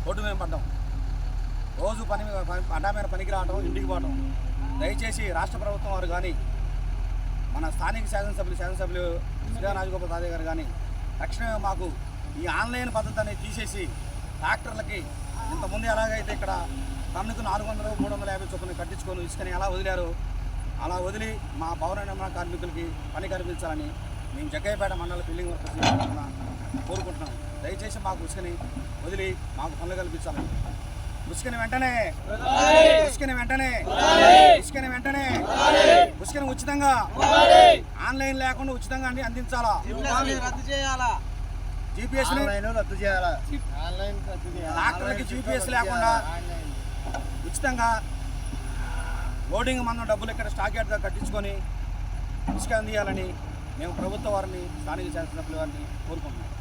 Road మీద పడ్డాం. రోజు అడ్డా మీద పనికి రావడం, ఇంటికి పోవటం. దయచేసి రాష్ట్ర ప్రభుత్వం వారు కానీ, మన స్థానిక శాసనసభ్యులు శ్రీ రాజగోపాల్ తాదయ్య గారు కానీ తక్షణమే మాకు ఈ ఆన్లైన్ పద్ధతి అనేది తీసేసి ట్రాక్టర్లకి ఇంతకుముందు ఎలాగైతే ఇక్కడ టన్నుకు 400, 350 చొప్పున కట్టించుకొని ఇసుకని ఎలా వదిలారో అలా వదిలి మా భవన నిర్మాణ కార్మికులకి పని కల్పించాలని మేము జగ్గయ్యపేట మండల బిల్డింగ్ వర్కర్స్ కోరుకుంటున్నాం. దయచేసి మాకు ఇసుకని వదిలి మాకు పనులు కల్పించాలని. ఇసుకని వెంటనే ఉచితంగా ఆన్లైన్ లేకుండా ఉచితంగా అందించాలా. జీపీఎస్ రద్దు చేయాలా. ట్రాక్టర్లకి జీపీఎస్ లేకుండా ఉచితంగా లోడింగ్ మనం డబ్బులు ఇక్కడ స్టాక్ యార్డ్గా కట్టించుకొని ఇసుక అందియాలని మేము ప్రభుత్వ వారిని, స్థానిక శాసనసభ్యుల వారిని కోరుకుంటున్నాం.